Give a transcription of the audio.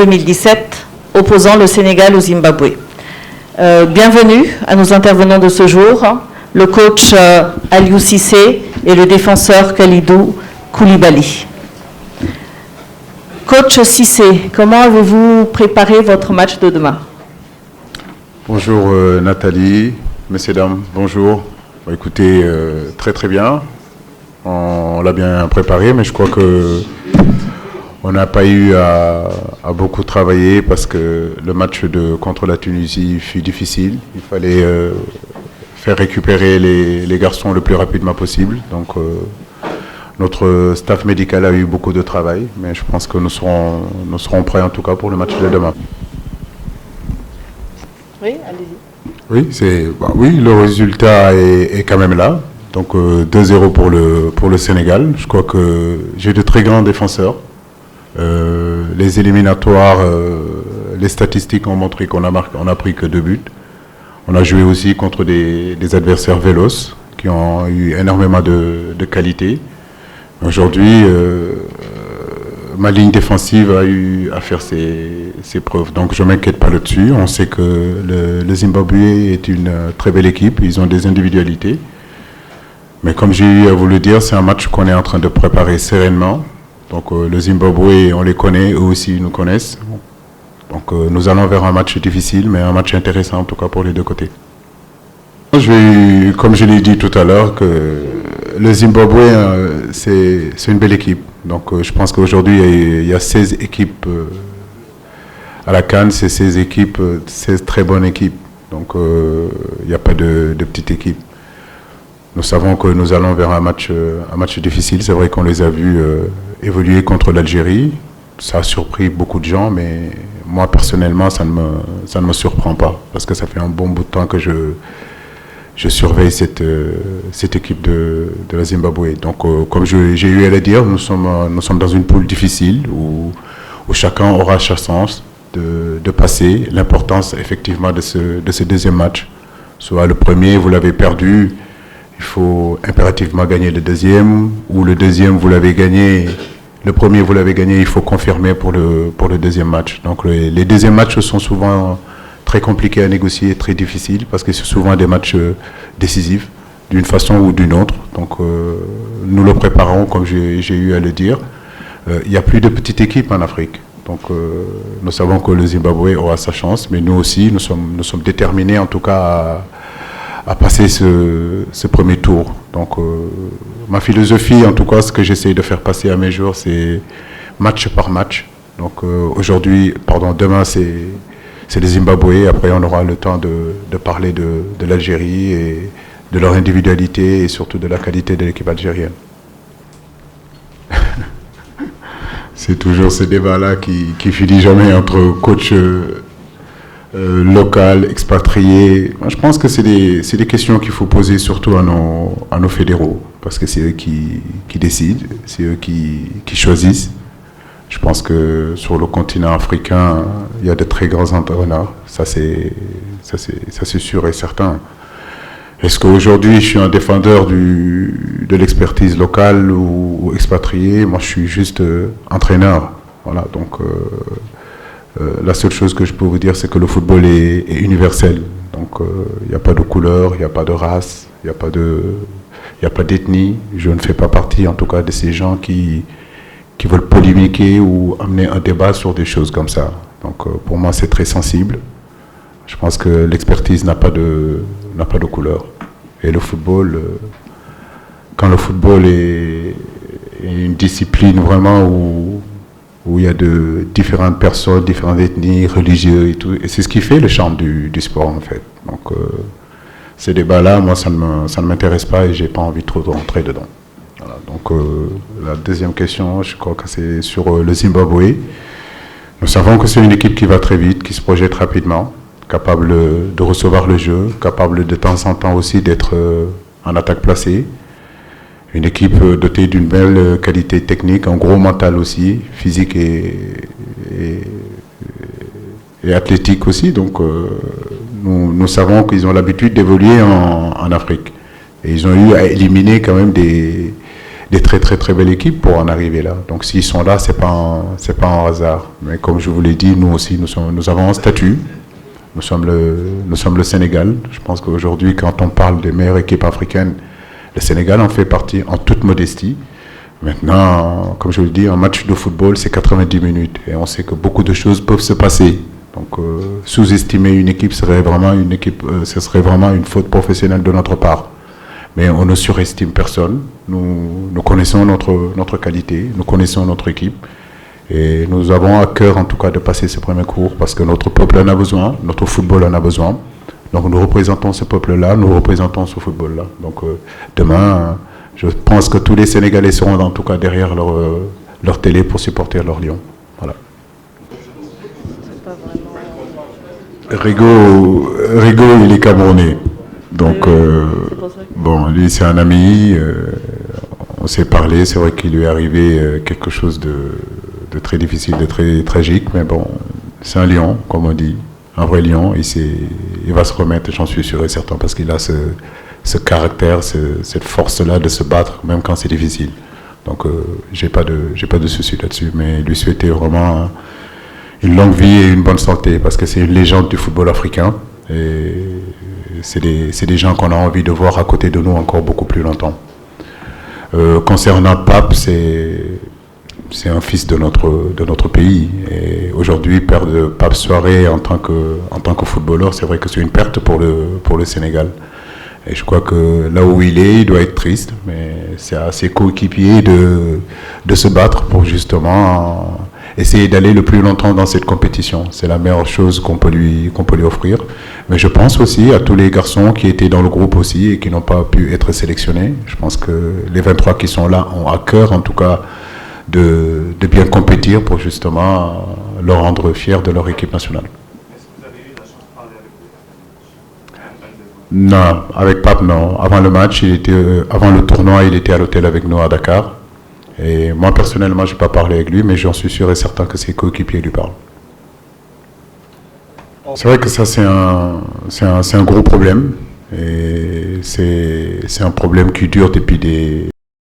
2017 opposant le Sénégal au Zimbabwe. Bienvenue à nos intervenants de ce jour, le coach Aliou Cissé et le défenseur Khalidou Koulibaly. Coach Cissé, comment avez-vous préparé votre match de demain? Bonjour Nathalie, messieurs, dames, bonjour. Écoutez, très très bien. On l'a bien préparé, mais je crois que on n'a pas eu à beaucoup travailler parce que le match contre la Tunisie fut difficile. Il fallait faire récupérer les garçons le plus rapidement possible. Donc notre staff médical a eu beaucoup de travail, mais je pense que nous serons prêts en tout cas pour le match de demain. Oui, allez-y. Oui, le résultat est quand même là. Donc 2-0 pour le Sénégal. Je crois que j'ai de très grands défenseurs. Les éliminatoires, les statistiques ont montré qu'on a pris que 2 buts. On a joué aussi contre des adversaires véloces qui ont eu énormément de qualité. Aujourd'hui, ma ligne défensive a eu à faire ses preuves. Donc je ne m'inquiète pas là-dessus. On sait que le Zimbabwe est une très belle équipe. Ils ont des individualités. Mais comme j'ai eu à vous le dire, c'est un match qu'on est en train de préparer sereinement. Donc le Zimbabwe, on les connaît, eux aussi nous connaissent. Donc nous allons vers un match difficile, mais un match intéressant en tout cas pour les deux côtés. Comme je l'ai dit tout à l'heure, que le Zimbabwe, c'est une belle équipe. Donc je pense qu'aujourd'hui, il y a 16 équipes à la CAN, c'est 16 équipes, 16 très bonnes équipes. Donc il n'y a pas de petite équipe. Nous savons que nous allons vers un match difficile. C'est vrai qu'on les a vus évoluer contre l'Algérie. Ça a surpris beaucoup de gens, mais moi personnellement, ça ne me surprend pas. Parce que ça fait un bon bout de temps que je surveille cette équipe de la Zimbabwe. Donc, comme j'ai eu à le dire, nous sommes dans une poule difficile où chacun aura sa chance de passer. L'importance, effectivement, de ce deuxième match. Soit le premier, vous l'avez perdu, il faut impérativement gagner le deuxième, ou le deuxième, vous l'avez gagné, le premier, vous l'avez gagné, il faut confirmer pour le deuxième match. Donc, les deuxièmes matchs sont souvent très compliqués à négocier, très difficiles, parce que c'est souvent des matchs décisifs, d'une façon ou d'une autre. Donc, nous le préparons, comme j'ai eu à le dire. Il n'y a plus de petites équipes en Afrique. Donc, nous savons que le Zimbabwe aura sa chance, mais nous aussi, nous sommes déterminés, en tout cas, à passer ce premier tour. Donc, ma philosophie, en tout cas, ce que j'essaie de faire passer à mes joueurs, c'est match par match. Donc, demain, c'est le Zimbabwe. Après, on aura le temps de parler de l'Algérie et de leur individualité et surtout de la qualité de l'équipe algérienne. C'est toujours ce débat-là qui finit jamais entre coach local, expatrié. Moi, je pense que c'est des questions qu'il faut poser surtout à nos fédéraux, parce que c'est eux qui décident, c'est eux qui choisissent. Je pense que sur le continent africain, il y a de très grands entraîneurs, ça c'est sûr et certain. Est-ce qu'aujourd'hui je suis un défendeur de l'expertise locale ou expatriée? Moi je suis juste entraîneur. Voilà, donc la seule chose que je peux vous dire, c'est que le football est universel. Donc il n'y a pas de couleur, il n'y a pas de race, il n'y a pas d'ethnie. Je ne fais pas partie en tout cas de ces gens qui veulent polémiquer ou amener un débat sur des choses comme ça. Donc pour moi c'est très sensible. Je pense que l'expertise n'a pas de couleur. Et le football, quand le football est une discipline vraiment où il y a de différentes personnes, différentes ethnies, religieux et tout, et c'est ce qui fait le charme du sport en fait. Donc ces débats-là, moi ça ne m'intéresse pas et j'ai pas envie de trop rentrer dedans. Voilà, donc la deuxième question, je crois que c'est sur le Zimbabwe. Nous savons que c'est une équipe qui va très vite, qui se projette rapidement, capable de recevoir le jeu, capable de temps en temps aussi d'être en attaque placée. Une équipe dotée d'une belle qualité technique, un gros mental aussi, physique et athlétique aussi. Donc nous savons qu'ils ont l'habitude d'évoluer en Afrique. Et ils ont eu à éliminer quand même des des très très très belles équipes pour en arriver là. Donc s'ils sont là, c'est pas un hasard. Mais comme je vous l'ai dit, nous aussi, nous avons un statut. Nous sommes le Sénégal. Je pense qu'aujourd'hui, quand on parle des meilleures équipes africaines, le Sénégal en fait partie en toute modestie. Maintenant, comme je vous le dis, un match de football, c'est 90 minutes. Et on sait que beaucoup de choses peuvent se passer. Donc, sous-estimer une équipe serait vraiment ce serait vraiment une faute professionnelle de notre part. Mais on ne surestime personne. Nous connaissons notre qualité, nous connaissons notre équipe. Et nous avons à cœur, en tout cas, de passer ce premier cours parce que notre peuple en a besoin, notre football en a besoin. Donc, nous représentons ce peuple-là, nous représentons ce football-là. Donc, demain, je pense que tous les Sénégalais seront, en tout cas, derrière leur télé pour supporter leur Lion. Voilà. Rigo, il est Camerounais. Donc, bon, lui, c'est un ami. On s'est parlé. C'est vrai qu'il lui est arrivé quelque chose de très difficile, de très tragique. Mais bon, c'est un lion, comme on dit. Un vrai lion. Il va se remettre, j'en suis sûr et certain, parce qu'il a ce caractère, cette force-là de se battre, même quand c'est difficile. Donc, j'ai pas de souci là-dessus. Mais lui souhaiter vraiment une longue vie et une bonne santé, parce que c'est une légende du football africain. Et c'est des gens qu'on a envie de voir à côté de nous encore beaucoup plus longtemps. Concernant Pape, c'est un fils de notre pays. Et aujourd'hui, perdre Pape Soiré en tant que footballeur, c'est vrai que c'est une perte pour le Sénégal. Et je crois que là où il doit être triste, mais c'est à ses coéquipiers de se battre pour justement essayer d'aller le plus longtemps dans cette compétition. C'est la meilleure chose qu'on peut lui offrir. Mais je pense aussi à tous les garçons qui étaient dans le groupe aussi et qui n'ont pas pu être sélectionnés. Je pense que les 23 qui sont là ont à cœur, en tout cas, de bien compétir pour justement leur rendre fiers de leur équipe nationale. Est-ce que vous avez eu la chance de parler avec lui? Non, avec Pape, non. Avant le match, avant le tournoi, il était à l'hôtel avec nous à Dakar. Et moi, personnellement, je n'ai pas parlé avec lui, mais j'en suis sûr et certain que ses coéquipiers lui parlent. C'est vrai que ça, c'est un gros problème. Et c'est un problème qui dure depuis